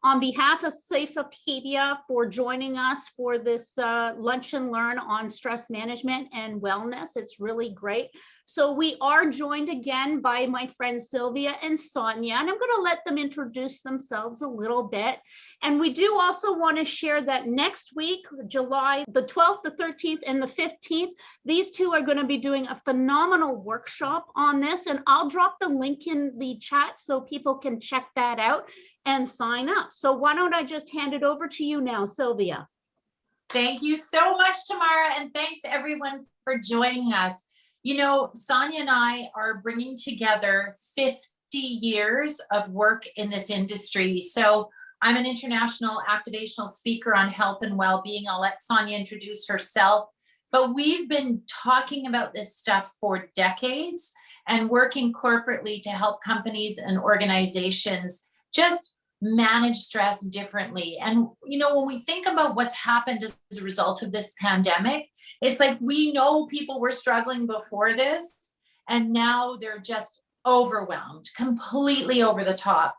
on behalf of Safepedia for joining us for this lunch and learn on stress management and wellness. It's really great. So we are joined again by my friends Sylvia and Sonia, and I'm going to let them introduce themselves a little bit. And we do also want to share that next week, July the 12th, the 13th, and the 15th, these two are going to be doing a phenomenal workshop on this, and I'll drop the link in the chat so people can check that out and sign up. So why don't I just hand it over to you now, Sylvia? Thank you so much, Tamara, and thanks to everyone for joining us. You know, Sonia and I are bringing together 50 years of work in this industry. So I'm an international activational speaker on health and well-being. I'll let Sonia introduce herself, but we've been talking about this stuff for decades and working corporately to help companies and organizations just manage stress differently. And, you know, when we think about what's happened as a result of this pandemic, it's like we know people were struggling before this, and now they're just overwhelmed, completely over the top.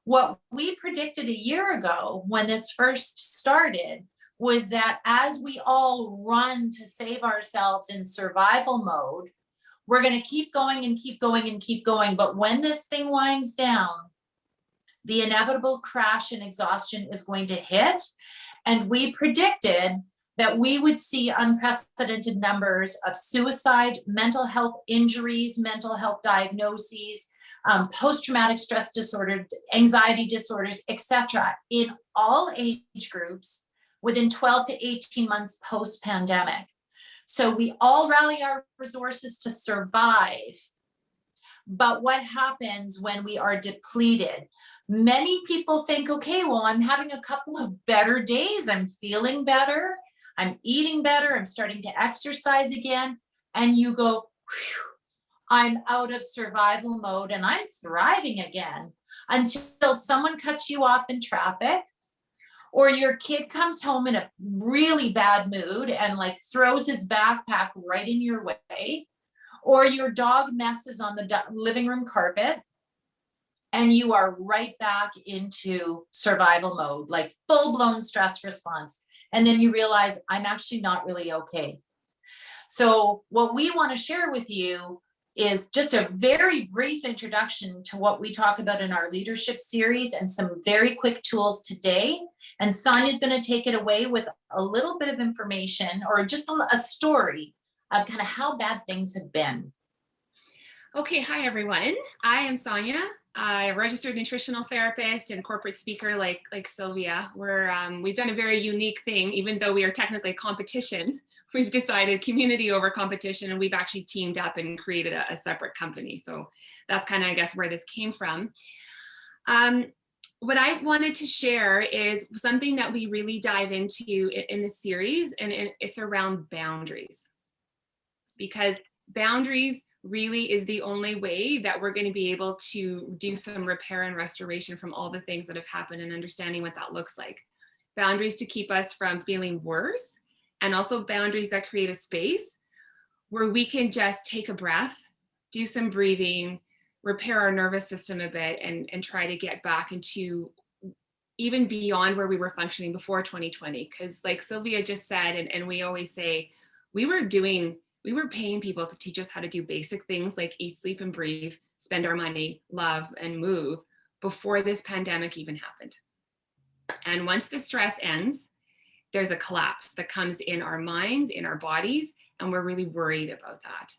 What we predicted a year ago when this first started was that as we all run to save ourselves in survival mode, we're going to keep going and keep going and keep going. But when this thing winds down, the inevitable crash and exhaustion is going to hit. And we predicted that we would see unprecedented numbers of suicide, mental health injuries, mental health diagnoses, post-traumatic stress disorder, anxiety disorders, etc., in all age groups within 12 to 18 months post-pandemic. So we all rally our resources to survive. But what happens when we are depleted? Many people think, okay, well, I'm having a couple of better days. I'm feeling better. I'm eating better. I'm starting to exercise again. And you go, whew, I'm out of survival mode and I'm thriving again, until someone cuts you off in traffic, or your kid comes home in a really bad mood and like throws his backpack right in your way, or your dog messes on the living room carpet, and you are right back into survival mode, like full-blown stress response. And then you realize, I'm actually not really okay. So what we want to share with you is just a very brief introduction to what we talk about in our leadership series and some very quick tools today. And Sonia's going to take it away with a little bit of information or just a story of kind of how bad things have been. Okay, hi everyone. I am Sonia. I'm a registered nutritional therapist and corporate speaker like Sylvia. We've done a very unique thing, even though we are technically a competition. We've decided community over competition, and we've actually teamed up and created a separate company. So that's kind of, I guess, where this came from. What I wanted to share is something that we really dive into in this series, and it's around boundaries. Because boundaries really is the only way that we're going to be able to do some repair and restoration from all the things that have happened, and understanding what that looks like. Boundaries to keep us from feeling worse, and also boundaries that create a space where we can just take a breath, do some breathing, repair our nervous system a bit, and try to get back into even beyond where we were functioning before 2020. Because like Sylvia just said, and we always say, we were paying people to teach us how to do basic things like eat, sleep, and breathe, spend our money, love, and move before this pandemic even happened. And once the stress ends, there's a collapse that comes in our minds, in our bodies, and we're really worried about that.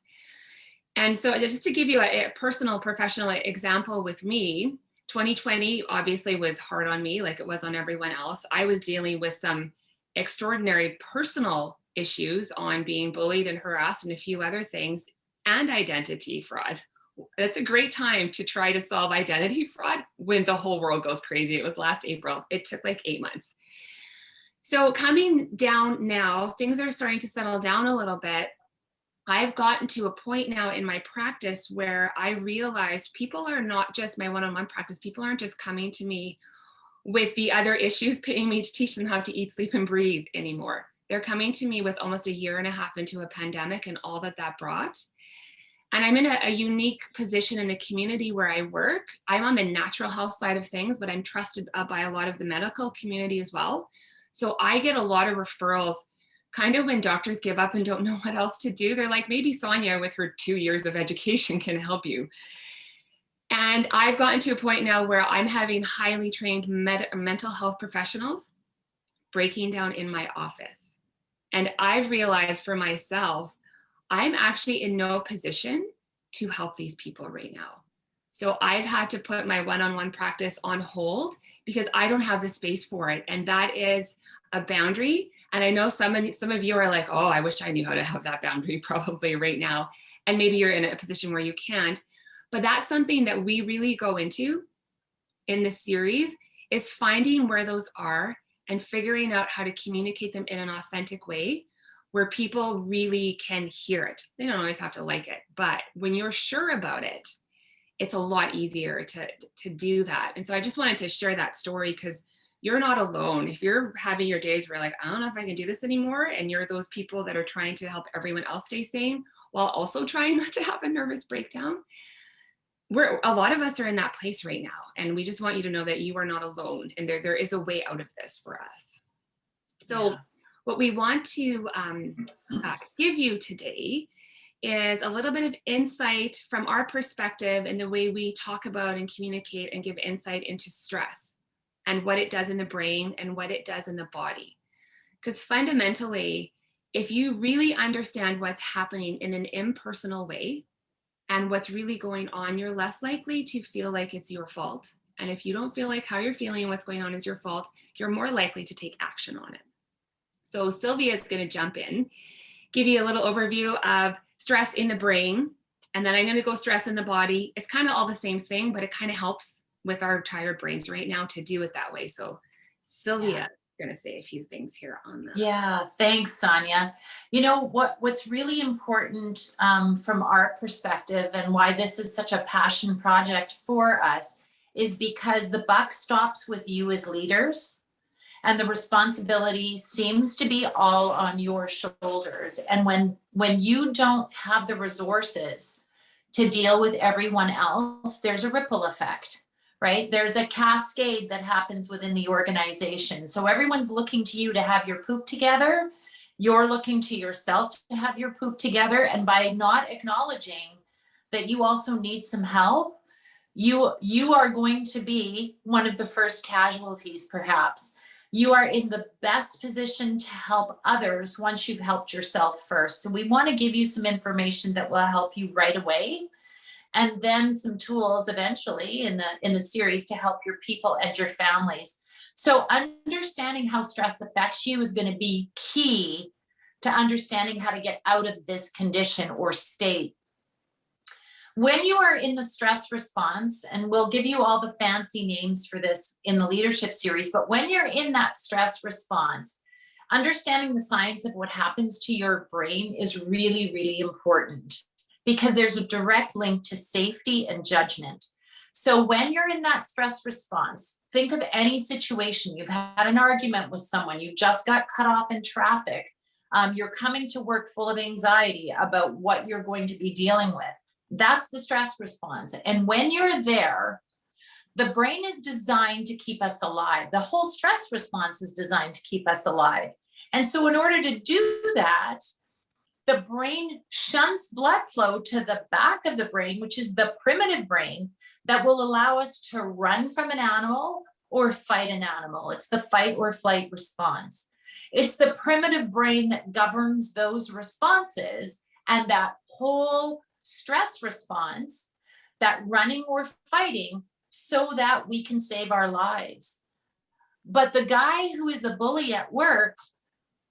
And so just to give you a personal, professional example with me, 2020 obviously was hard on me like it was on everyone else. I was dealing with some extraordinary personal issues on being bullied and harassed and a few other things, and identity fraud. It's a great time to try to solve identity fraud when the whole world goes crazy. It was last April. It took like 8 months. So coming down now, things are starting to settle down a little bit. I've gotten to a point now in my practice where I realized people are not just my one-on-one practice. People aren't just coming to me with the other issues, paying me to teach them how to eat, sleep, and breathe anymore. They're coming to me with almost a year and a half into a pandemic and all that brought. And I'm in a unique position in the community where I work. I'm on the natural health side of things, but I'm trusted by a lot of the medical community as well. So I get a lot of referrals kind of when doctors give up and don't know what else to do. They're like, maybe Sonia with her 2 years of education can help you. And I've gotten to a point now where I'm having highly trained mental health professionals breaking down in my office. And I've realized for myself, I'm actually in no position to help these people right now. So I've had to put my one-on-one practice on hold because I don't have the space for it. And that is a boundary. And I know some of you are like, oh, I wish I knew how to have that boundary probably right now. And maybe you're in a position where you can't. But that's something that we really go into in this series, is finding where those are and figuring out how to communicate them in an authentic way where people really can hear it. They don't always have to like it, but when you're sure about it, it's a lot easier to do that. And so I just wanted to share that story because you're not alone. If you're having your days where like, I don't know if I can do this anymore, and you're those people that are trying to help everyone else stay sane while also trying not to have a nervous breakdown, a lot of us are in that place right now. And we just want you to know that you are not alone, and there is a way out of this for us. So yeah. What we want to give you today is a little bit of insight from our perspective and the way we talk about and communicate and give insight into stress and what it does in the brain and what it does in the body. Because fundamentally, if you really understand what's happening in an impersonal way and what's really going on, you're less likely to feel like it's your fault. And if you don't feel like how you're feeling and what's going on is your fault, you're more likely to take action on it. So Sylvia is going to jump in, give you a little overview of stress in the brain, and then I'm going to go stress in the body. It's kind of all the same thing, but it kind of helps with our tired brains right now to do it that way. So Sylvia is going to say a few things here on that. Yeah, thanks, Sonia. You know, what's really important from our perspective and why this is such a passion project for us is because the buck stops with you as leaders. And the responsibility seems to be all on your shoulders. And when you don't have the resources to deal with everyone else, there's a ripple effect, right? There's a cascade that happens within the organization. So everyone's looking to you to have your poop together. You're looking to yourself to have your poop together. And by not acknowledging that you also need some help, you are going to be one of the first casualties, perhaps. You are in the best position to help others once you've helped yourself first. So we want to give you some information that will help you right away, and then some tools eventually in the series to help your people and your families. So understanding how stress affects you is going to be key to understanding how to get out of this condition or state. When you are in the stress response, and we'll give you all the fancy names for this in the leadership series, but when you're in that stress response, understanding the science of what happens to your brain is really, really important because there's a direct link to safety and judgment. So when you're in that stress response, think of any situation. You've had an argument with someone, you just got cut off in traffic, you're coming to work full of anxiety about what you're going to be dealing with. That's the stress response. And when you're there, the brain is designed to keep us alive. The whole stress response is designed to keep us alive. And so in order to do that, the brain shunts blood flow to the back of the brain, which is the primitive brain that will allow us to run from an animal or fight an animal. It's the fight or flight response. It's the primitive brain that governs those responses, and that whole stress response, that running or fighting, so that we can save our lives. But the guy who is a bully at work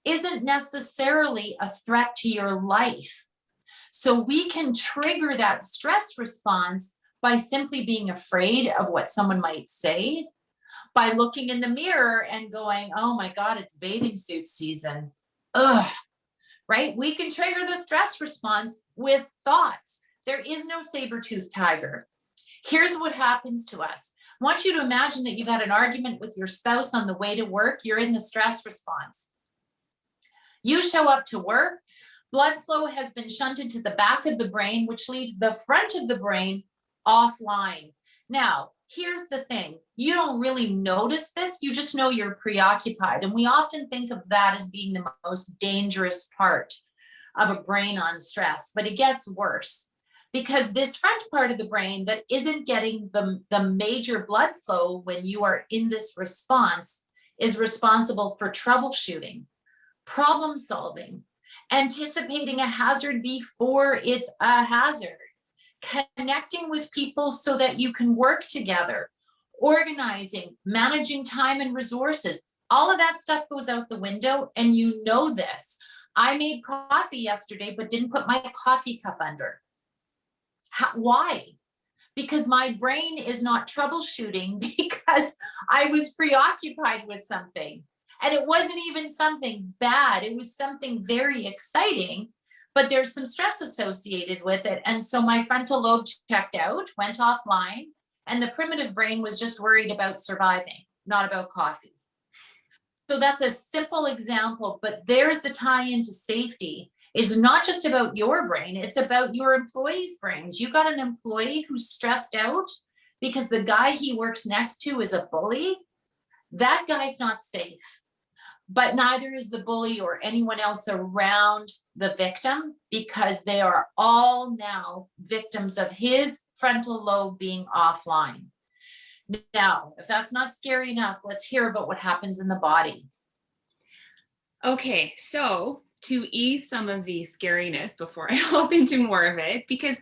isn't necessarily a threat to your life. So we can trigger that stress response by simply being afraid of what someone might say, by looking in the mirror and going, oh my God, it's bathing suit season. Ugh. Right? We can trigger the stress response with thoughts. There is no saber-toothed tiger. Here's what happens to us. I want you to imagine that you've had an argument with your spouse on the way to work. You're in the stress response. You show up to work. blood flow has been shunted to the back of the brain, which leaves the front of the brain offline. Now, here's the thing. You don't really notice this. You just know you're preoccupied. And we often think of that as being the most dangerous part of a brain on stress, but it gets worse because this front part of the brain that isn't getting the major blood flow when you are in this response is responsible for troubleshooting, problem solving, anticipating a hazard before it's a hazard, connecting with people so that you can work together, organizing, managing time and resources. All of that stuff goes out the window, and you know this. I made coffee yesterday, but didn't put my coffee cup under. Why? Because my brain is not troubleshooting because I was preoccupied with something. And it wasn't even something bad. It was something very exciting, but there's some stress associated with it. And so my frontal lobe checked out, went offline, and the primitive brain was just worried about surviving, not about coffee. So that's a simple example, but there's the tie into safety. It's not just about your brain, it's about your employees' brains. You got an employee who's stressed out because the guy he works next to is a bully. That guy's not safe, but neither is the bully or anyone else around the victim, because they are all now victims of his frontal lobe being offline. Now, if that's not scary enough, let's hear about what happens in the body. Okay, so to ease some of the scariness before I hop into more of it, because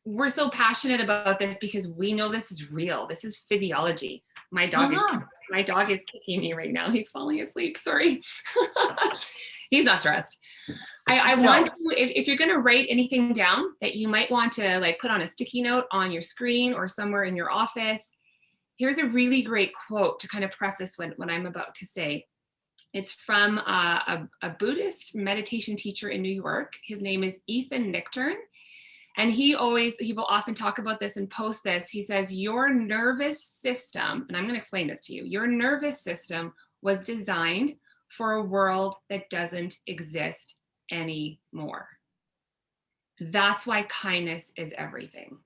we're so passionate about this because we know this is real. This is physiology. My dog is kicking me right now. He's falling asleep. Sorry. He's not stressed. I want to, if you're going to write anything down that you might want to like put on a sticky note on your screen or somewhere in your office, here's a really great quote to kind of preface what I'm about to say. It's from a Buddhist meditation teacher in New York. His name is Ethan Nichtern. And he will often talk about this and post this. He says, your nervous system, and I'm going to explain this to you, your nervous system was designed for a world that doesn't exist anymore. That's why kindness is everything.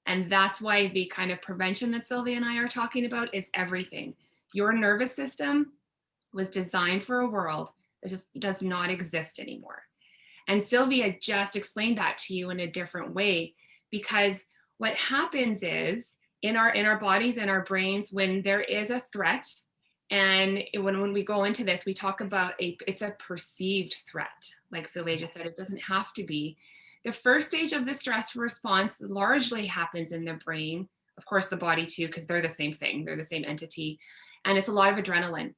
And that's why the kind of prevention that Sylvia and I are talking about is everything. Your nervous system was designed for a world that just does not exist anymore. And Sylvia just explained that to you in a different way, because what happens is in our bodies and our brains, when there is a threat, and when we go into this, we talk about it's a perceived threat. Like Sylvia just said, it doesn't have to be. The first stage of the stress response largely happens in the brain, of course the body too, because they're the same thing, they're the same entity, and it's a lot of adrenaline.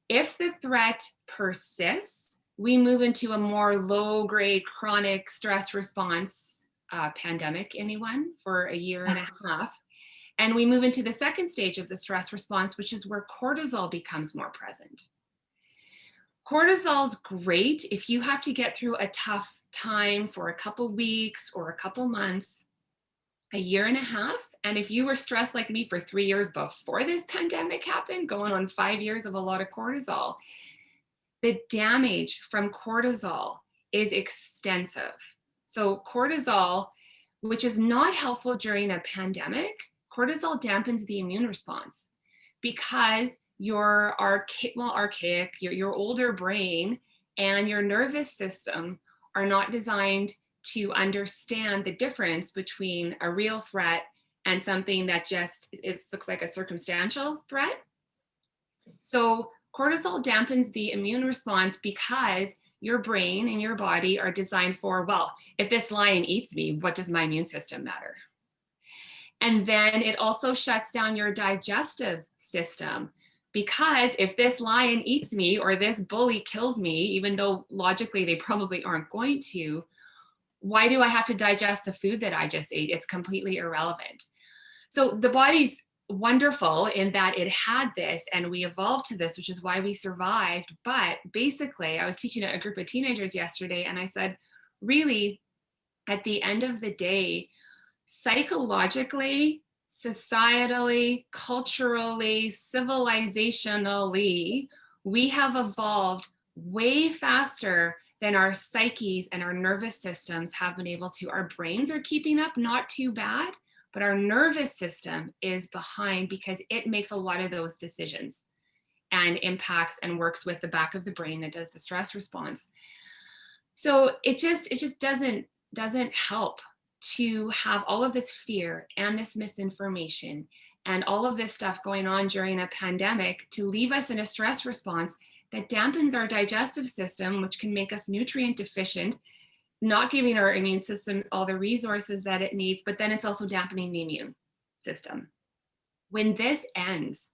If the threat persists, we move into a more low-grade chronic stress response, pandemic, anyone, for a year and a half. And we move into the second stage of the stress response, which is where cortisol becomes more present. Cortisol's great if you have to get through a tough time for a couple weeks or a couple months, a year and a half. And if you were stressed like me for 3 years before this pandemic happened, going on 5 years of a lot of cortisol, the damage from cortisol is extensive. So cortisol, which is not helpful during a pandemic, cortisol dampens the immune response because your archaic, your older brain and your nervous system are not designed to understand the difference between a real threat and something that just looks like a circumstantial threat. So cortisol dampens the immune response because your brain and your body are designed for, well, if this lion eats me, what does my immune system matter? And then it also shuts down your digestive system, because if this lion eats me or this bully kills me, even though logically they probably aren't going to, why do I have to digest the food that I just ate? It's completely irrelevant. So the body's wonderful in that it had this and we evolved to this, which is why we survived. But basically, I was teaching a group of teenagers yesterday and I said, really, at the end of the day, psychologically, societally, culturally, civilizationally, we have evolved way faster then our psyches and our nervous systems have been able to, our brains are keeping up, not too bad, but our nervous system is behind because it makes a lot of those decisions and impacts and works with the back of the brain that does the stress response. So it just doesn't help to have all of this fear and this misinformation and all of this stuff going on during a pandemic to leave us in a stress response that dampens our digestive system, which can make us nutrient deficient, not giving our immune system all the resources that it needs, but then it's also dampening the immune system. When this ends,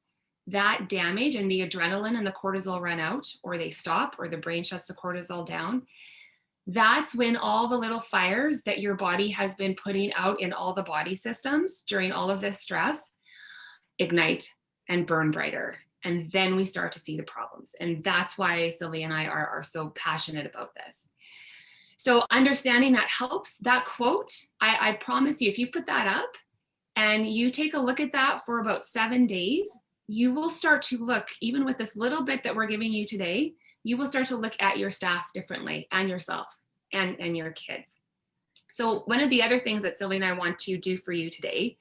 that damage and the adrenaline and the cortisol run out, or they stop, or the brain shuts the cortisol down, that's when all the little fires that your body has been putting out in all the body systems during all of this stress ignite and burn brighter. And then we start to see the problems. And that's why Sylvia and I are so passionate about this. So understanding that helps. That quote, I promise you, if you put that up and you take a look at that for about 7 days, you will start to look, even with this little bit that we're giving you today, you will start to look at your staff differently and yourself and your kids. So one of the other things that Sylvia and I want to do for you today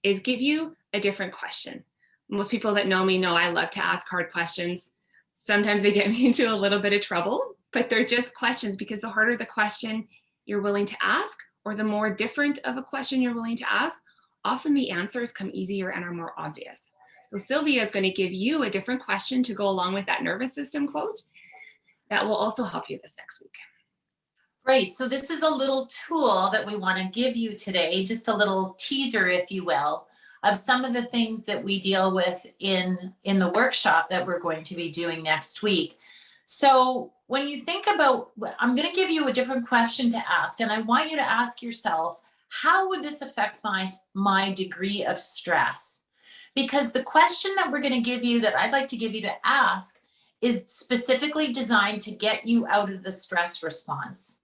is give you a different question. Most people that know me know I love to ask hard questions. Sometimes they get me into a little bit of trouble, but they're just questions, because the harder the question you're willing to ask, or the more different of a question you're willing to ask, often the answers come easier and are more obvious. So Sylvia is going to give you a different question to go along with that nervous system quote that will also help you this next week. Great. So this is a little tool that we want to give you today, just a little teaser, if you will, of some of the things that we deal with in the workshop that we're going to be doing next week. So when you think about, I'm going to give you a different question to ask, and I want you to ask yourself, how would this affect my degree of stress? Because the question that we're going to give you, that I'd like to give you to ask, is specifically designed to get you out of the stress response.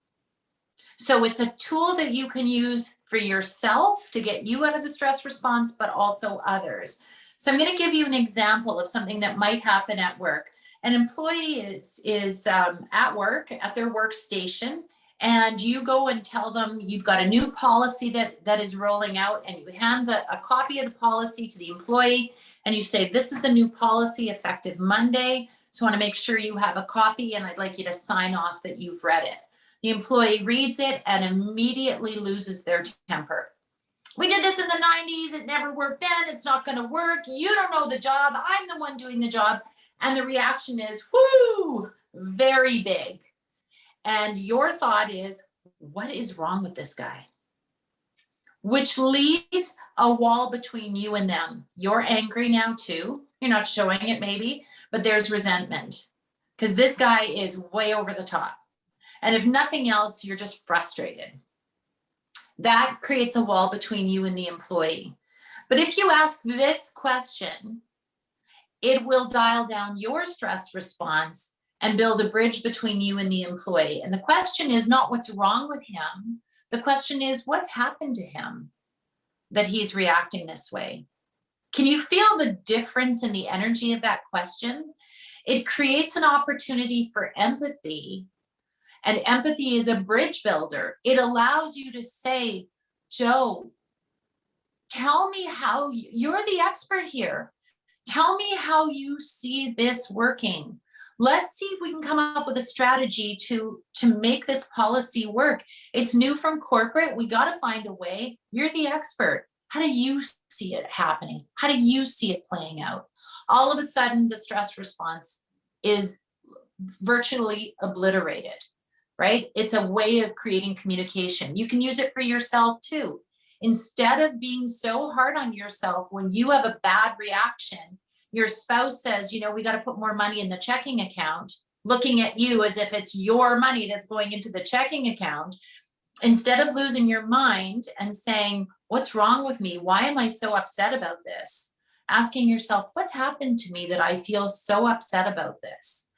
So it's a tool that you can use for yourself to get you out of the stress response, but also others. So I'm going to give you an example of something that might happen at work. An employee is at work, at their workstation, and you go and tell them you've got a new policy that is rolling out, and you hand a copy of the policy to the employee, and you say, this is the new policy effective Monday. So I want to make sure you have a copy, and I'd like you to sign off that you've read it. The employee reads it and immediately loses their temper. We did this in the 90s. It never worked then. It's not going to work. You don't know the job. I'm the one doing the job. And the reaction is, whoo, very big. And your thought is, what is wrong with this guy? Which leaves a wall between you and them. You're angry now too. You're not showing it maybe, but there's resentment because this guy is way over the top. And if nothing else, you're just frustrated. That creates a wall between you and the employee. But if you ask this question, it will dial down your stress response and build a bridge between you and the employee. And the question is not what's wrong with him. The question is what's happened to him that he's reacting this way. Can you feel the difference in the energy of that question? It creates an opportunity for empathy. And empathy is a bridge builder. It allows you to say, Joe, tell me how you're the expert here. Tell me how you see this working. Let's see if we can come up with a strategy to make this policy work. It's new from corporate. We got to find a way. You're the expert. How do you see it happening? How do you see it playing out? All of a sudden, the stress response is virtually obliterated. Right? It's a way of creating communication. You can use it for yourself too. Instead of being so hard on yourself when you have a bad reaction, your spouse says, you know, we got to put more money in the checking account, looking at you as if it's your money that's going into the checking account. Instead of losing your mind and saying, what's wrong with me? Why am I so upset about this? Asking yourself, what's happened to me that I feel so upset about this?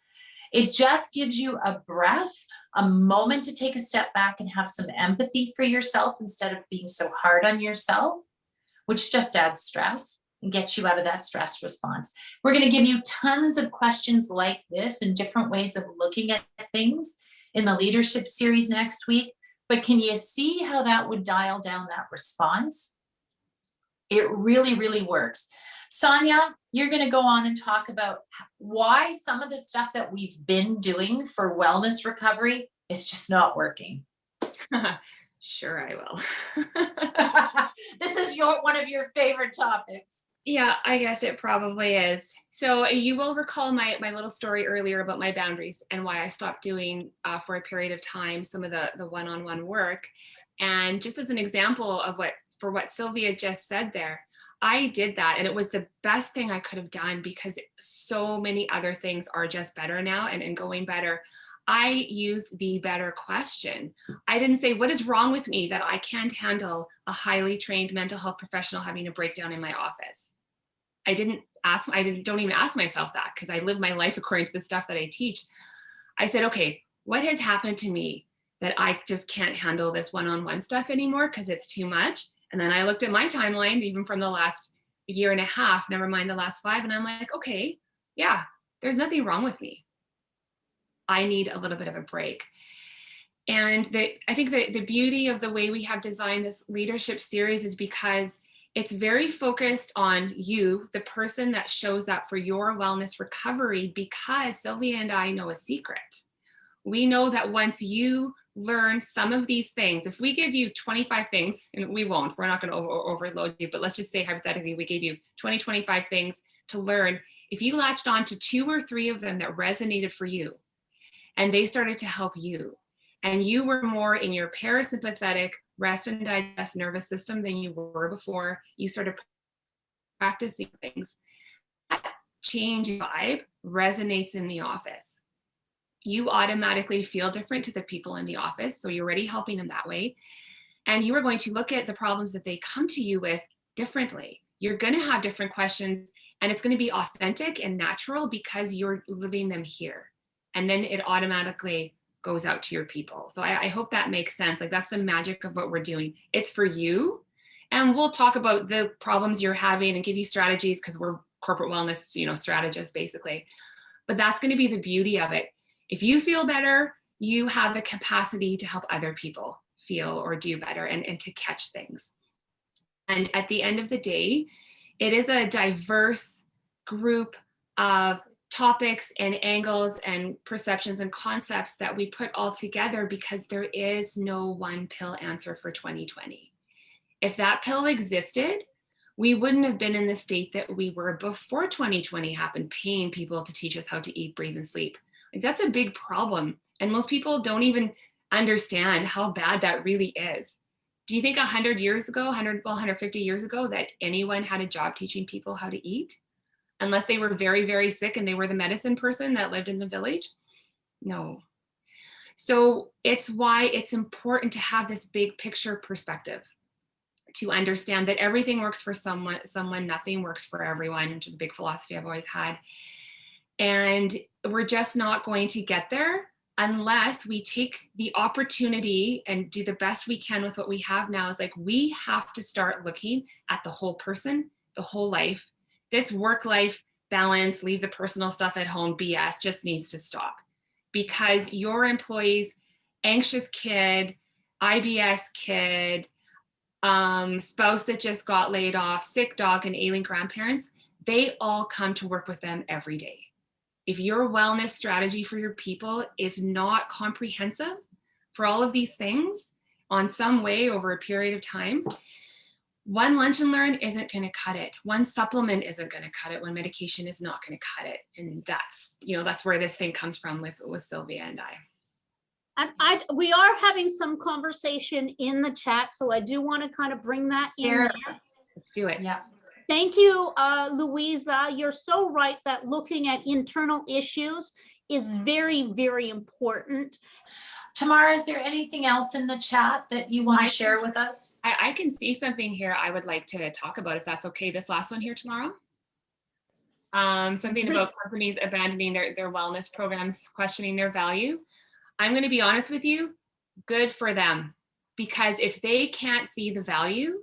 It just gives you a breath, a moment to take a step back and have some empathy for yourself instead of being so hard on yourself, which just adds stress and gets you out of that stress response. We're going to give you tons of questions like this and different ways of looking at things. in the leadership series next week. But can you see how that would dial down that response? It really, really works. Sonia, you're going to go on and talk about why some of the stuff that we've been doing for wellness recovery is just not working. Sure, I will. This is one of your favorite topics. Yeah, I guess it probably is. So you will recall my little story earlier about my boundaries and why I stopped doing for a period of time some of the one-on-one work. And just as an example of what Sylvia just said there, I did that and it was the best thing I could have done because so many other things are just better now and going better. I used the better question. I didn't say, what is wrong with me that I can't handle a highly trained mental health professional having a breakdown in my office? I don't even ask myself that because I live my life according to the stuff that I teach. I said, okay, what has happened to me that I just can't handle this one-on-one stuff anymore because it's too much? And then I looked at my timeline, even from the last year and a half, never mind the last 5. And I'm like, okay, yeah, there's nothing wrong with me. I need a little bit of a break. And I think the beauty of the way we have designed this leadership series is because it's very focused on you, the person that shows up for your wellness recovery, because Sylvia and I know a secret. We know that once you learn some of these things, if we give you 25 things, and we're not going to overload you, but let's just say hypothetically, we gave you 25 things to learn. If you latched on to 2 or 3 of them that resonated for you, and they started to help you, and you were more in your parasympathetic rest and digest nervous system than you were before you started practicing things, that change vibe resonates in the office. You automatically feel different to the people in the office, so you're already helping them that way. And you are going to look at the problems that they come to you with differently. You're going to have different questions, and it's going to be authentic and natural because you're living them here. And then it automatically goes out to your people. So I hope that makes sense. Like, that's the magic of what we're doing. It's for you. And we'll talk about the problems you're having and give you strategies because we're corporate wellness, strategists basically. But that's going to be the beauty of it. If you feel better, you have the capacity to help other people feel or do better and to catch things. And at the end of the day, it is a diverse group of topics and angles and perceptions and concepts that we put all together because there is no one pill answer for 2020. If that pill existed, we wouldn't have been in the state that we were before 2020 happened, paying people to teach us how to eat, breathe, and sleep. Like, that's a big problem. And most people don't even understand how bad that really is. Do you think 100 years ago, 150 years ago, that anyone had a job teaching people how to eat? Unless they were very, very sick and they were the medicine person that lived in the village? No. So it's why it's important to have this big picture perspective, to understand that everything works for someone, nothing works for everyone, which is a big philosophy I've always had. And we're just not going to get there unless we take the opportunity and do the best we can with what we have now. Is like, we have to start looking at the whole person, the whole life. This work-life balance, leave the personal stuff at home BS just needs to stop, because your employees, anxious kid, IBS kid, spouse that just got laid off, sick dog, and ailing grandparents, they all come to work with them every day. If your wellness strategy for your people is not comprehensive for all of these things on some way over a period of time, one lunch and learn isn't going to cut it. One supplement isn't going to cut it. One medication is not going to cut it. And that's where this thing comes from with Sylvia and I. We are having some conversation in the chat, so I do want to kind of bring that in there. Let's do it. Yeah. Thank you, Louisa. You're so right that looking at internal issues is very, very important. Tamara, is there anything else in the chat that you want to share with us? I can see something here I would like to talk about, if that's okay. This last one here tomorrow. Something about companies abandoning their wellness programs, questioning their value. I'm going to be honest with you, good for them. Because if they can't see the value,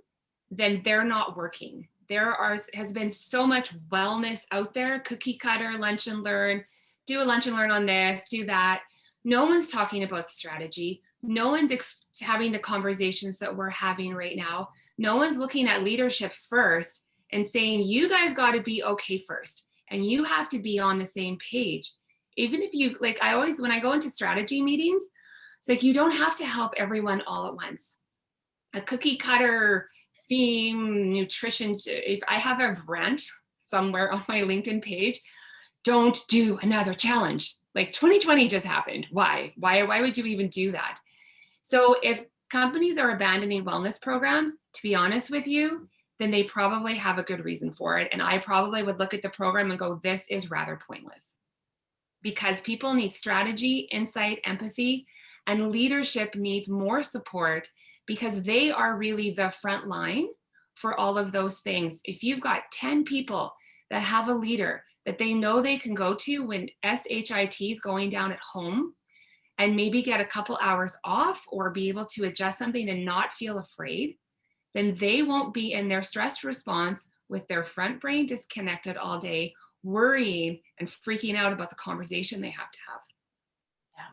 then they're not working. Has been so much wellness out there, cookie cutter, lunch and learn, do a lunch and learn on this, do that. No one's talking about strategy. No one's having the conversations that we're having right now. No one's looking at leadership first and saying, you guys got to be okay first. And you have to be on the same page. Even if you, like, I always, when I go into strategy meetings, it's like, you don't have to help everyone all at once. A cookie cutter theme, nutrition, if I have a rant somewhere on my LinkedIn page, don't do another challenge. Like 2020 just happened. Why would you even do that? So if companies are abandoning wellness programs, to be honest with you, then they probably have a good reason for it. And I probably would look at the program and go, this is rather pointless. Because people need strategy, insight, empathy, and leadership needs more support because they are really the front line for all of those things. If you've got 10 people that have a leader that they know they can go to when SHIT is going down at home and maybe get a couple hours off or be able to adjust something and not feel afraid, then they won't be in their stress response with their front brain disconnected all day, worrying and freaking out about the conversation they have to have. Yeah.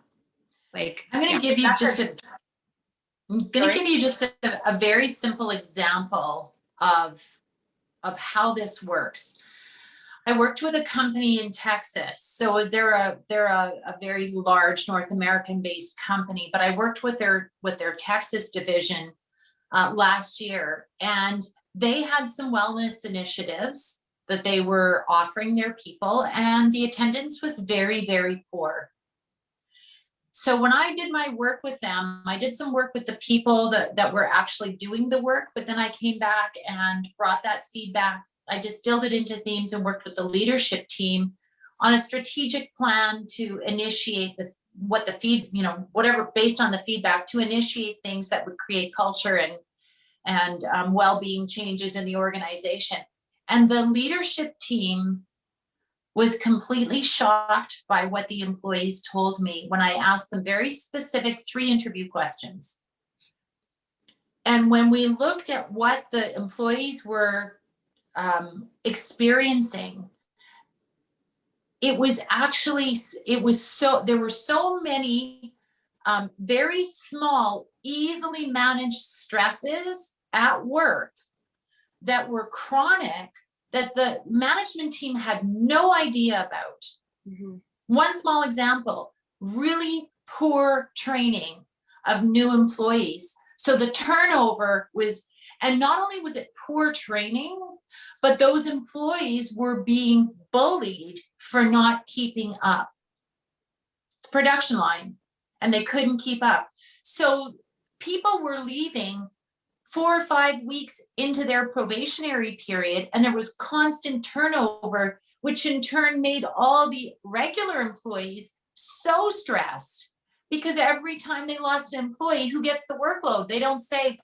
Like, I'm going to give you just a very simple example of how this works. I worked with a company in Texas. So they're a very large North American based company, but I worked with their Texas division last year, and they had some wellness initiatives that they were offering their people, and the attendance was very, very poor. So when I did my work with them, I did some work with the people that were actually doing the work, but then I came back and brought that feedback. I distilled it into themes and worked with the leadership team on a strategic plan to initiate whatever based on the feedback, to initiate things that would create culture and well-being changes in the organization. And the leadership team was completely shocked by what the employees told me when I asked them very specific 3 interview questions. And when we looked at what the employees were experiencing, there were so many very small, easily managed stresses at work that were chronic that the management team had no idea about. Mm-hmm. One small example, really poor training of new employees. So the turnover was, and not only was it poor training, but those employees were being bullied for not keeping up. It's a production line, and they couldn't keep up. So people were leaving 4 or 5 weeks into their probationary period, and there was constant turnover, which in turn made all the regular employees so stressed, because every time they lost an employee, who gets the workload? They don't say,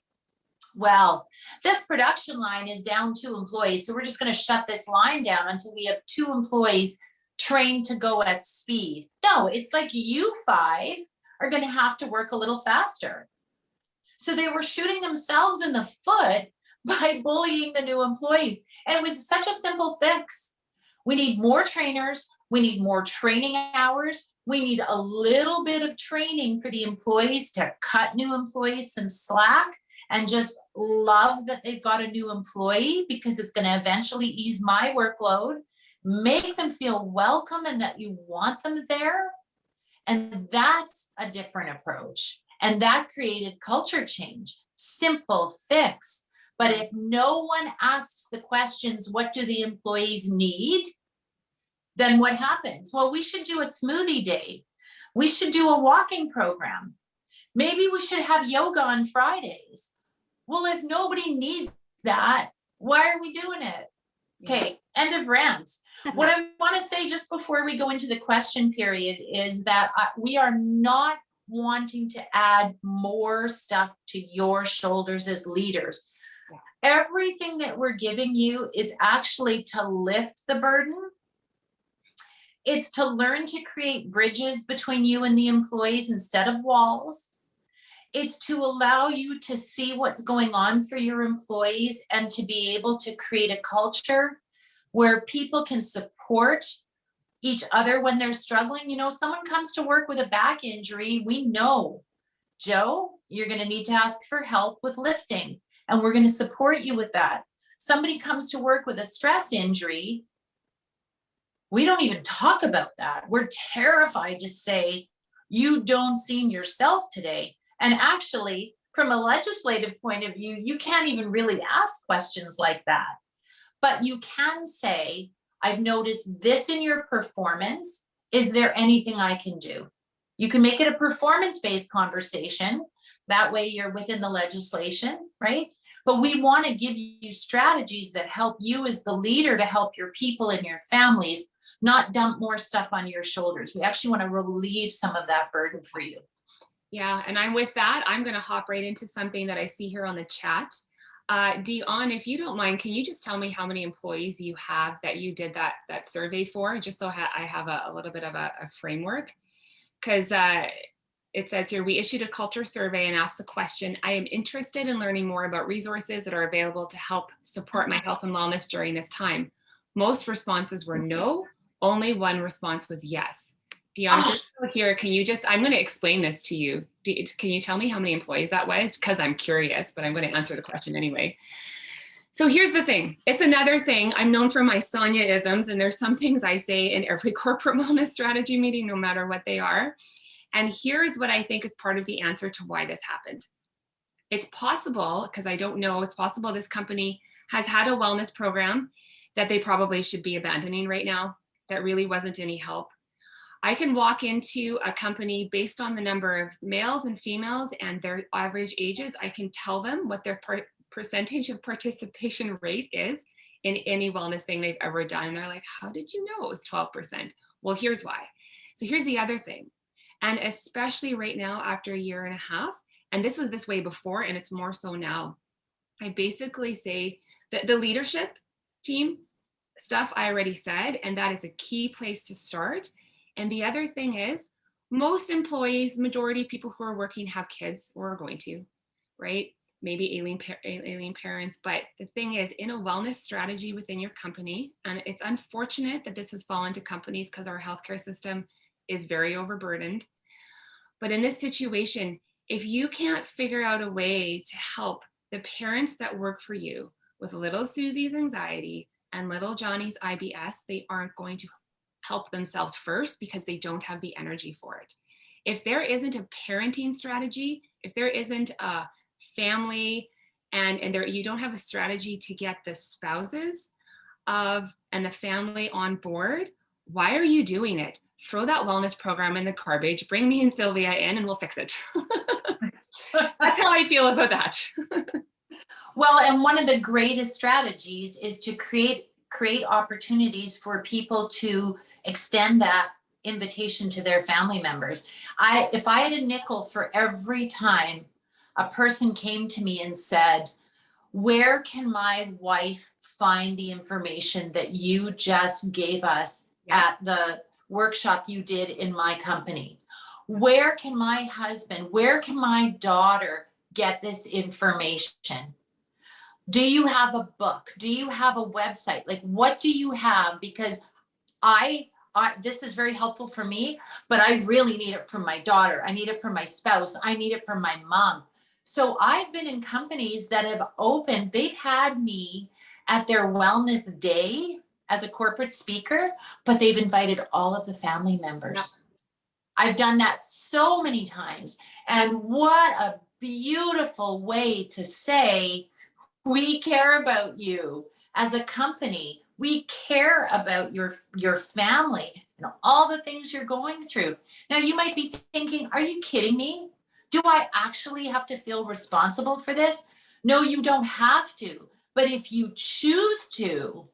well, this production line is down 2 employees, so we're just going to shut this line down until we have 2 employees trained to go at speed. No, it's like you 5 are going to have to work a little faster. So they were shooting themselves in the foot by bullying the new employees. And it was such a simple fix. We need more trainers. We need more training hours. We need a little bit of training for the employees to cut new employees some slack and just love that they've got a new employee, because it's going to eventually ease my workload, make them feel welcome and that you want them there. And that's a different approach. And that created culture change. Simple fix. But if no one asks the questions, what do the employees need? Then what happens? Well, we should do a smoothie day. We should do a walking program. Maybe we should have yoga on Fridays. Well, if nobody needs that, why are we doing it? Okay, end of rant. What I want to say just before we go into the question period is that we are not wanting to add more stuff to your shoulders as leaders. Yeah. Everything that we're giving you is actually to lift the burden. It's to learn to create bridges between you and the employees instead of walls. It's to allow you to see what's going on for your employees and to be able to create a culture where people can support each other when they're struggling. You know, someone comes to work with a back injury, we know, Joe, you're going to need to ask for help with lifting, and we're going to support you with that. Somebody comes to work with a stress injury, we don't even talk about that. We're terrified to say, you don't seem yourself today. And actually, from a legislative point of view, you can't even really ask questions like that. But you can say, I've noticed this in your performance. Is there anything I can do? You can make it a performance-based conversation. That way you're within the legislation, right? But we want to give you strategies that help you as the leader to help your people and your families, not dump more stuff on your shoulders. We actually want to relieve some of that burden for you. Yeah, and I'm with that. I'm going to hop right into something that I see here on the chat. Dion, if you don't mind, can you just tell me how many employees you have that you did that survey for, just so I have a little bit of a framework? Because it says here, we issued a culture survey and asked the question, I am interested in learning more about resources that are available to help support my health and wellness during this time. Most responses were no, only one response was yes. Dion, if you're still here, can you just, I'm going to explain this to you. Can you tell me how many employees that was? Because I'm curious, but I'm going to answer the question anyway. So here's the thing. It's another thing. I'm known for my Sonia-isms, and there's some things I say in every corporate wellness strategy meeting, no matter what they are. And here's what I think is part of the answer to why this happened. It's possible, because I don't know, it's possible this company has had a wellness program that they probably should be abandoning right now that really wasn't any help. I can walk into a company based on the number of males and females and their average ages. I can tell them what their percentage of participation rate is in any wellness thing they've ever done. And they're like, how did you know it was 12%? Well, here's why. So here's the other thing. And especially right now, after a year and a half, and this was this way before, and it's more so now, I basically say that the leadership team stuff I already said, and that is a key place to start. And the other thing is, most employees, majority of people who are working have kids or are going to, right? Maybe alien parents. But the thing is, in a wellness strategy within your company, and it's unfortunate that this has fallen to companies because our healthcare system is very overburdened. But in this situation, if you can't figure out a way to help the parents that work for you with little Susie's anxiety and little Johnny's IBS, they aren't going to help themselves first because they don't have the energy for it. If there isn't a parenting strategy, if there isn't a family and there, you don't have a strategy to get the spouses of and the family on board, why are you doing it? Throw that wellness program in the garbage, bring me and Sylvia in and we'll fix it. That's how I feel about that. Well, and one of the greatest strategies is to create opportunities for people to extend that invitation to their family members. If I had a nickel for every time a person came to me and said, where can my wife find the information that you just gave us at the workshop you did in my company? Where can my husband, where can my daughter get this information? Do you have a book? Do you have a website? Like, what do you have? Because this is very helpful for me, but I really need it from my daughter. I need it from my spouse. I need it from my mom. So I've been in companies that have opened, they've had me at their wellness day as a corporate speaker, but they've invited all of the family members. Yeah. I've done that so many times. And what a beautiful way to say, we care about you as a company. We care about your family and all the things you're going through. Now, you might be thinking, are you kidding me? Do I actually have to feel responsible for this? No, you don't have to. But if you choose to,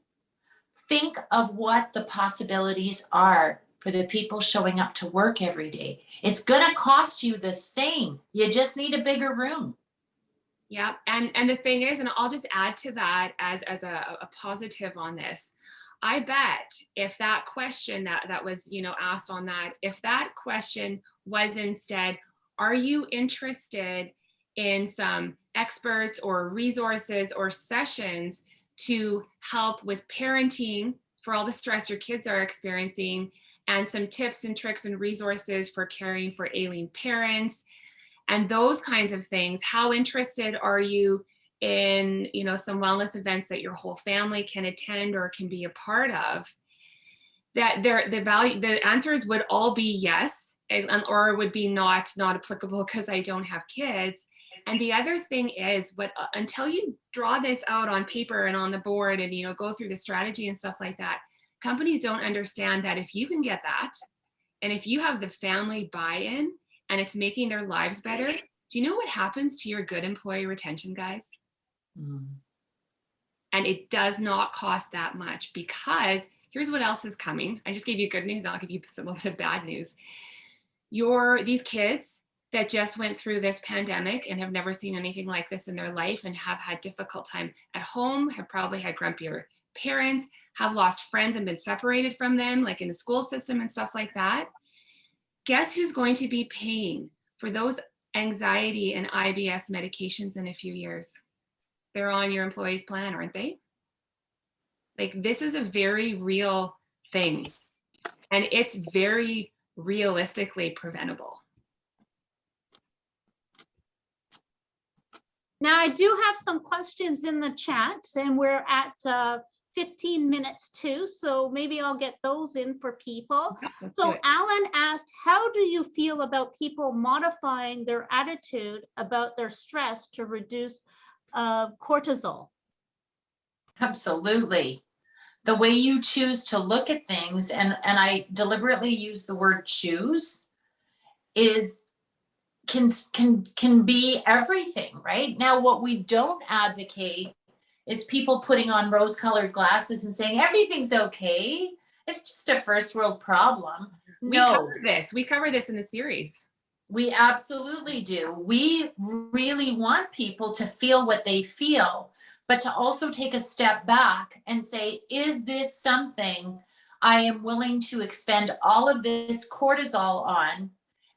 think of what the possibilities are for the people showing up to work every day. It's going to cost you the same. You just need a bigger room. Yeah, and the thing is, and I'll just add to that as a positive on this, I bet if that question that was, asked on that, if that question was instead, are you interested in some experts or resources or sessions to help with parenting for all the stress your kids are experiencing and some tips and tricks and resources for caring for ailing parents and those kinds of things. How interested are you in, you know, some wellness events that your whole family can attend or can be a part of? That the answers would all be yes, or it would be not applicable because I don't have kids. And the other thing is, until you draw this out on paper and on the board and, you know, go through the strategy and stuff like that, companies don't understand that if you can get that, and if you have the family buy-in and it's making their lives better, do you know what happens to your good employee retention, guys? Mm. And it does not cost that much, because here's what else is coming. I just gave you good news. I'll give you a little bit of bad news. These kids that just went through this pandemic and have never seen anything like this in their life and have had difficult time at home, have probably had grumpier parents, have lost friends and been separated from them, like in the school system and stuff like that. Guess who's going to be paying for those anxiety and IBS medications in a few years? They're on your employee's plan, aren't they? Like, this is a very real thing, and it's very realistically preventable. Now, I do have some questions in the chat, and we're at 15 minutes too, so maybe I'll get those in for people. So Alan asked, how do you feel about people modifying their attitude about their stress to reduce cortisol? Absolutely. The way you choose to look at things, and I deliberately use the word choose, can be everything, right? Now, what we don't advocate is people putting on rose-colored glasses and saying everything's okay. It's just a first world problem. We cover this in the series. We absolutely do. We really want people to feel what they feel, but to also take a step back and say, is this something I am willing to expend all of this cortisol on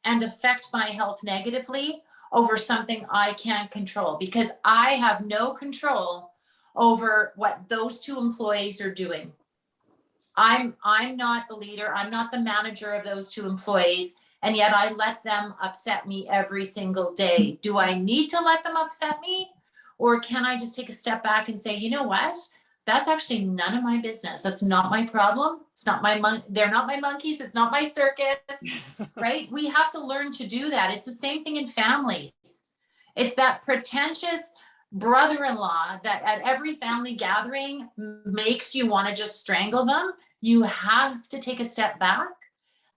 and affect my health negatively over something I can't control? Because I have no control over what those two employees are doing. I'm not the leader. I'm not the manager of those two employees. And yet I let them upset me every single day. Do I need to let them upset me? Or can I just take a step back and say, you know what? That's actually none of my business. That's not my problem. It's not they're not my monkeys. It's not my circus, right? We have to learn to do that. It's the same thing in families. It's that pretentious brother-in-law that at every family gathering makes you want to just strangle them. You have to take a step back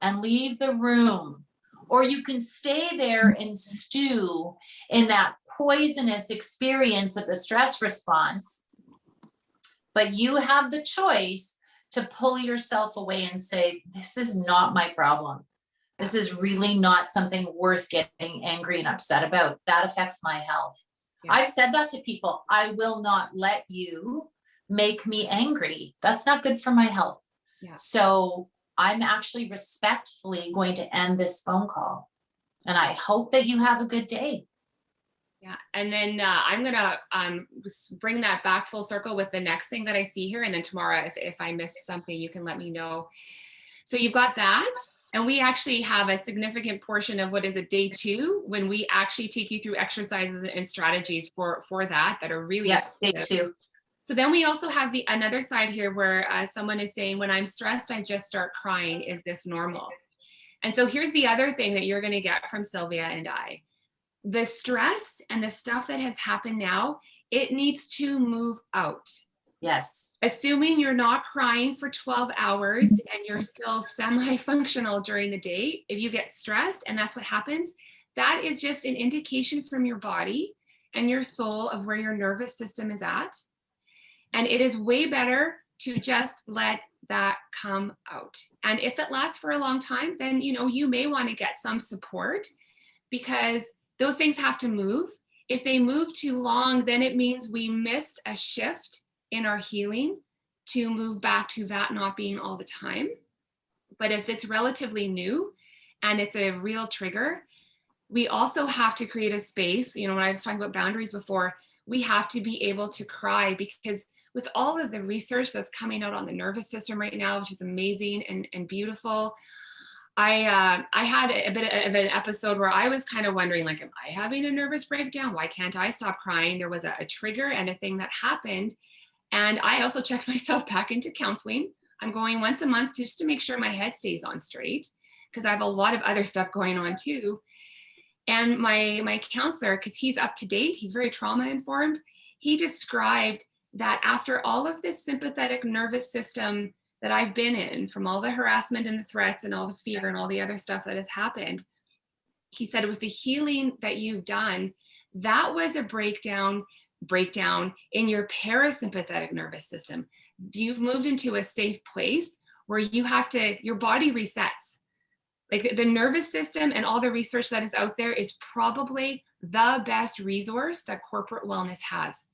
and leave the room, or you can stay there and stew in that poisonous experience of the stress response. But you have the choice to pull yourself away and say, this is not my problem. This is really not something worth getting angry and upset about. That affects my health. Yeah. I've said that to people. I will not let you make me angry. That's not good for my health. Yeah. So I'm actually respectfully going to end this phone call. And I hope that you have a good day. Yeah. And then I'm going to bring that back full circle with the next thing that I see here. And then tomorrow, if I miss something, you can let me know. So you've got that. And we actually have a significant portion of what is a day 2 when we actually take you through exercises and strategies for that are really day 2. So then we also have another side here where someone is saying, when I'm stressed, I just start crying. Is this normal? And so here's the other thing that you're going to get from Sylvia and I. The stress and the stuff that has happened now, it needs to move out. Yes. Assuming you're not crying for 12 hours and you're still semi-functional during the day, if you get stressed and that's what happens, that is just an indication from your body and your soul of where your nervous system is at. And it is way better to just let that come out. And if it lasts for a long time, then you may want to get some support, because those things have to move. If they move too long, then it means we missed a shift in our healing to move back to that not being all the time. But if it's relatively new and it's a real trigger, we also have to create a space. When I was talking about boundaries before, we have to be able to cry, because with all of the research that's coming out on the nervous system right now, which is amazing and beautiful, I had a bit of an episode where I was kind of wondering, like, am I having a nervous breakdown? Why can't I stop crying? There was a trigger and a thing that happened. And I also checked myself back into counseling. I'm going once a month just to make sure my head stays on straight, because I have a lot of other stuff going on too. And my counselor, because he's up to date, he's very trauma informed, he described that after all of this sympathetic nervous system that I've been in, from all the harassment and the threats and all the fear and all the other stuff that has happened, he said, with the healing that you've done, that was a breakdown in your parasympathetic nervous system. You've moved into a safe place where your body resets. Like, the nervous system and all the research that is out there is probably the best resource that corporate wellness has.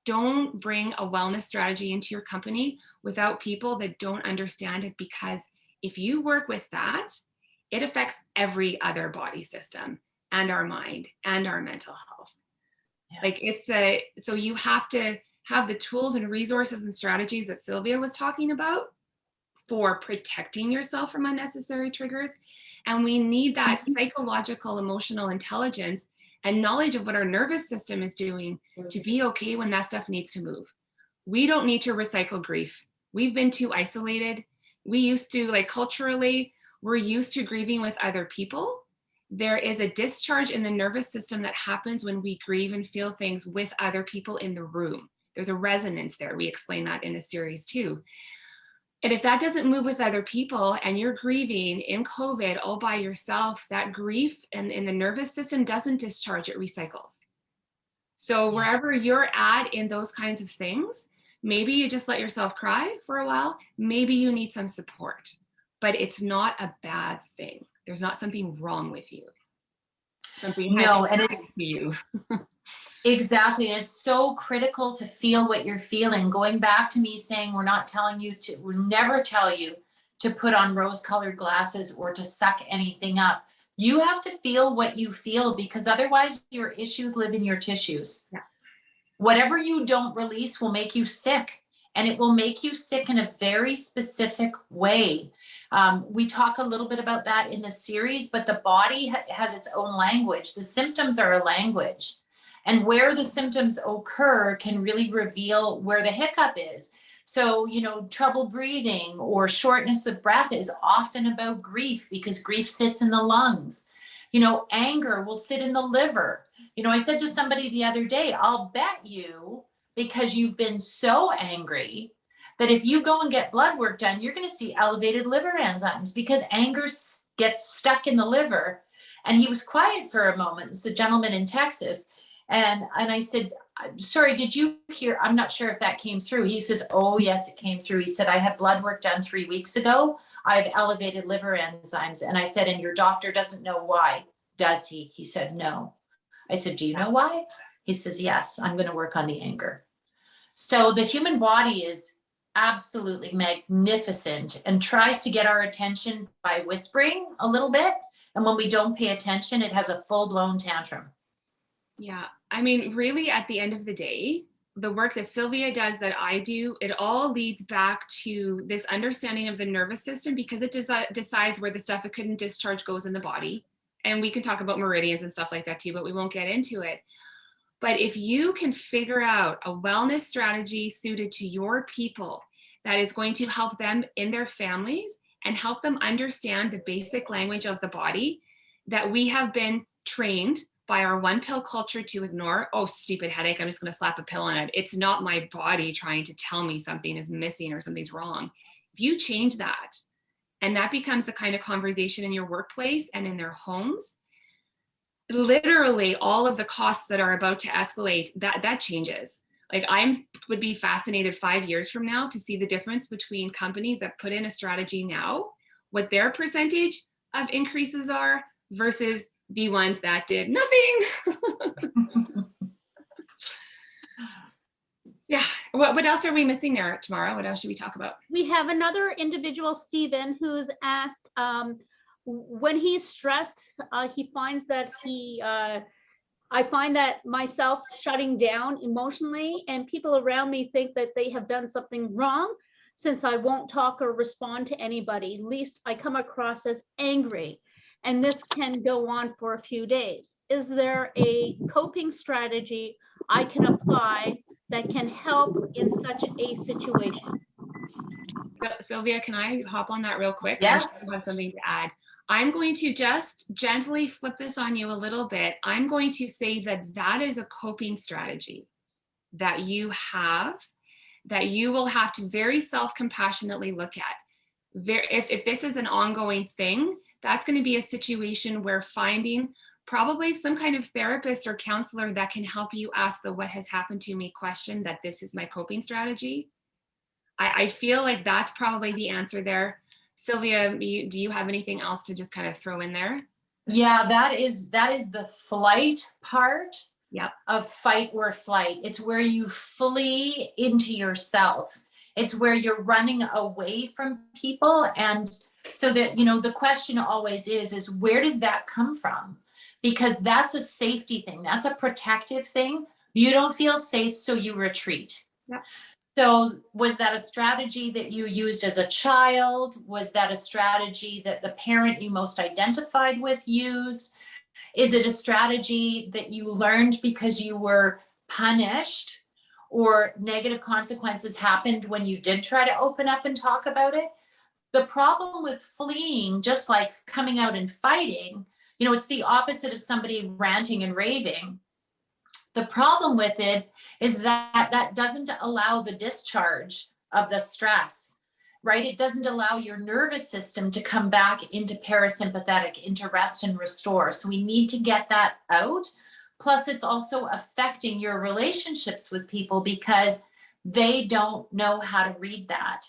Don't bring a wellness strategy into your company without people that don't understand it, because if you work with that, it affects every other body system and our mind and our mental health. Yeah. Like, so you have to have the tools and resources and strategies that Sylvia was talking about for protecting yourself from unnecessary triggers. And we need that psychological, emotional intelligence and knowledge of what our nervous system is doing to be okay when that stuff needs to move. We don't need to recycle grief. We've been too isolated. We used to, like, culturally, we're used to grieving with other people. There is a discharge in the nervous system that happens when we grieve and feel things with other people in the room. There's a resonance there. We explain that in the series too. And if that doesn't move with other people and you're grieving in COVID all by yourself, that grief and in the nervous system doesn't discharge, it recycles. So wherever you're at in those kinds of things, maybe you just let yourself cry for a while. Maybe you need some support, but it's not a bad thing. There's not something wrong with you. Something no, and it, to you. Exactly. And it's so critical to feel what you're feeling. Going back to me saying, we'll never tell you to put on rose-colored glasses or to suck anything up. You have to feel what you feel, because otherwise your issues live in your tissues. Yeah. Whatever you don't release will make you sick, and it will make you sick in a very specific way. We talk a little bit about that in the series, but the body has its own language. The symptoms are a language. And where the symptoms occur can really reveal where the hiccup is. So, trouble breathing or shortness of breath is often about grief, because grief sits in the lungs. Anger will sit in the liver. I said to somebody the other day, I'll bet you, because you've been so angry, that if you go and get blood work done, you're going to see elevated liver enzymes, because anger gets stuck in the liver. And he was quiet for a moment. It's a gentleman in Texas. And I said, sorry, did you hear? I'm not sure if that came through. He says, oh, yes, it came through. He said, I had blood work done 3 weeks ago. I have elevated liver enzymes. And I said, and your doctor doesn't know why, does he? He said, no. I said, do you know why? He says, yes, I'm going to work on the anger. So the human body is absolutely magnificent and tries to get our attention by whispering a little bit. And when we don't pay attention, it has a full-blown tantrum. Yeah. I mean, really, at the end of the day, the work that Sylvia does, that I do, it all leads back to this understanding of the nervous system, because it decides where the stuff it couldn't discharge goes in the body. And we can talk about meridians and stuff like that too, but we won't get into it. But if you can figure out a wellness strategy suited to your people that is going to help them in their families and help them understand the basic language of the body that we have been trained by our one pill culture to ignore. Oh, stupid headache, I'm just going to slap a pill on it. It's not my body trying to tell me something is missing or something's wrong. If you change that, and that becomes the kind of conversation in your workplace and in their homes, literally all of the costs that are about to escalate, that changes. Like, I would be fascinated 5 years from now to see the difference between companies that put in a strategy now, what their percentage of increases are versus the ones that did nothing. Yeah. What else are we missing there, Tamara? What else should we talk about? We have another individual, Stephen, who's asked, when he's stressed, he finds that he I find that myself shutting down emotionally, and people around me think that they have done something wrong since I won't talk or respond to anybody. Least I come across as angry, and this can go on for a few days. Is there a coping strategy I can apply that can help in such a situation? Sylvia, can I hop on that real quick? Yes. I have something to add. I'm going to just gently flip this on you a little bit. I'm going to say that that is a coping strategy that you have, that you will have to very self-compassionately look at. If this is an ongoing thing, that's going to be a situation where finding probably some kind of therapist or counselor that can help you ask the "what has happened to me" question, that this is my coping strategy. I feel like that's probably the answer there. Sylvia, do you have anything else to just kind of throw in there? Yeah, that is the flight part. Yep. Of fight or flight. It's where you flee into yourself. It's where you're running away from people. And so that, you know, the question always is where does that come from? Because that's a safety thing. That's a protective thing. You don't feel safe, so you retreat. Yep. So was that a strategy that you used as a child? Was that a strategy that the parent you most identified with used? Is it a strategy that you learned because you were punished or negative consequences happened when you did try to open up and talk about it? The problem with fleeing, just like coming out and fighting, you know, it's the opposite of somebody ranting and raving. The problem with it is that that doesn't allow the discharge of the stress, right? It doesn't allow your nervous system to come back into parasympathetic, into rest and restore. So we need to get that out. Plus, it's also affecting your relationships with people because they don't know how to read that.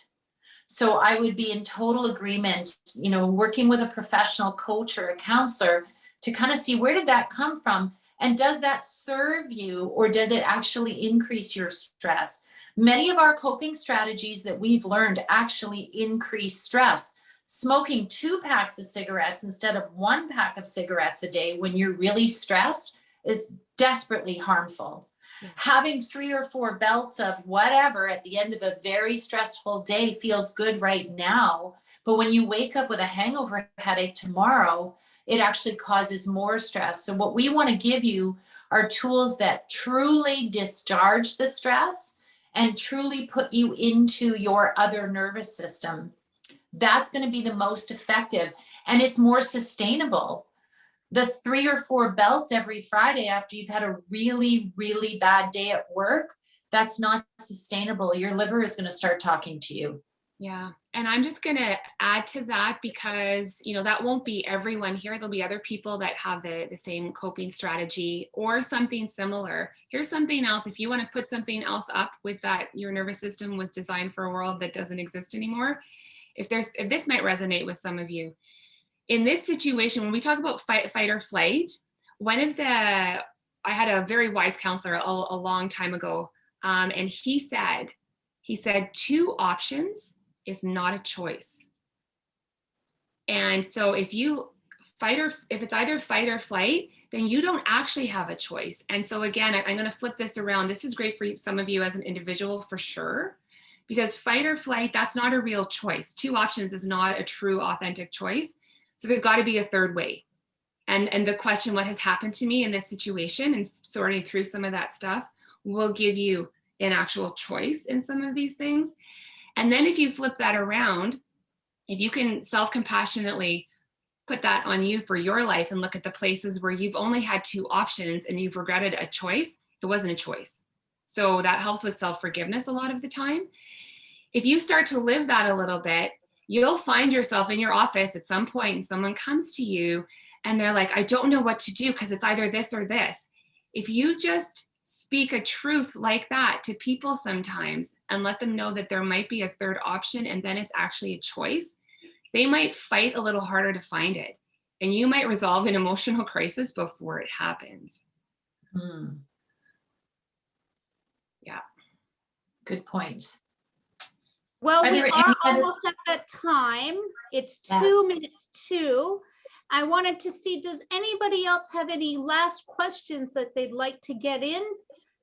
So I would be in total agreement, you know, working with a professional coach or a counselor to kind of see where did that come from? And does that serve you, or does it actually increase your stress? Many of our coping strategies that we've learned actually increase stress. Smoking 2 packs of cigarettes instead of 1 pack of cigarettes a day when you're really stressed is desperately harmful. Yeah. Having 3 or 4 belts of whatever at the end of a very stressful day feels good right now, but when you wake up with a hangover headache tomorrow, it actually causes more stress. So what we want to give you are tools that truly discharge the stress and truly put you into your other nervous system. That's going to be the most effective, and it's more sustainable. The 3 or 4 belts every Friday after you've had a really, really bad day at work, that's not sustainable. Your liver is going to start talking to you. Yeah. And I'm just going to add to that because, you know, that won't be everyone here. There'll be other people that have the same coping strategy or something similar. Here's something else. If you want to put something else up with that, your nervous system was designed for a world that doesn't exist anymore. If this might resonate with some of you. In this situation, when we talk about fight or flight, I had a very wise counselor a long time ago. And he said 2 options is not a choice. And so if it's either fight or flight, then you don't actually have a choice. And so again, I'm going to flip this around. This is great for some of you as an individual for sure, because fight or flight, that's not a real choice. 2 options is not a true, authentic choice. So there's got to be a third way. And the question, what has happened to me in this situation, and sorting through some of that stuff will give you an actual choice in some of these things. And then if you flip that around, if you can self-compassionately put that on you for your life and look at the places where you've only had 2 options and you've regretted a choice, it wasn't a choice. So that helps with self-forgiveness a lot of the time. If you start to live that a little bit, you'll find yourself in your office at some point and someone comes to you and they're like, I don't know what to do because it's either this or this. If you just speak a truth like that to people sometimes and let them know that there might be a third option and then it's actually a choice, they might fight a little harder to find it. And you might resolve an emotional crisis before it happens. Yeah. Good point. Well, we are almost at that time. It's 2 minutes to. I wanted to see, does anybody else have any last questions that they'd like to get in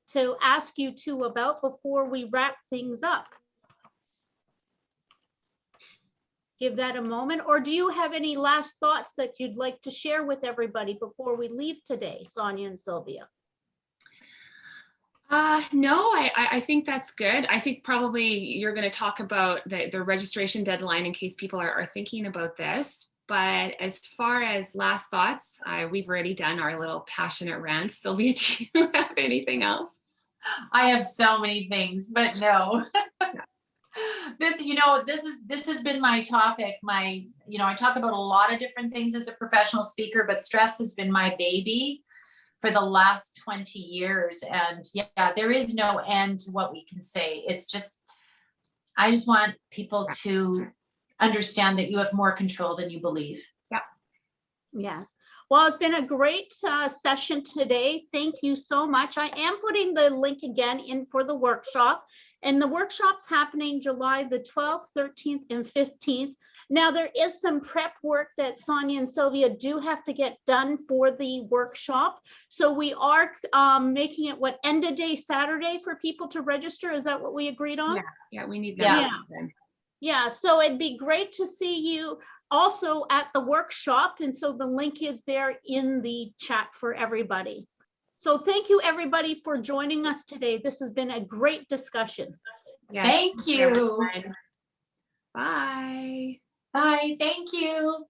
to ask you two about before we wrap things up? Give that a moment. Or do you have any last thoughts that you'd like to share with everybody before we leave today, Sonia and Sylvia? No, I think that's good. I think probably you're going to talk about the registration deadline in case people are thinking about this. But as far as last thoughts, we've already done our little passionate rants. Sylvia, do you have anything else? I have so many things, but no. This has been my topic. I talk about a lot of different things as a professional speaker, but stress has been my baby for the last 20 years. And yeah, there is no end to what we can say. It's just, I just want people to understand that you have more control than you believe. Yeah. Yes. Well, it's been a great session today. Thank you so much. I am putting the link again in for the workshop. And the workshop's happening July the 12th, 13th, and 15th. Now, there is some prep work that Sonia and Sylvia do have to get done for the workshop. So we are making it end of day Saturday for people to register. Is that what we agreed on? Yeah, we need that. Yeah, so it'd be great to see you also at the workshop. And so the link is there in the chat for everybody. So thank you, everybody, for joining us today. This has been a great discussion. Yes. Thank you. Bye. Bye. Thank you.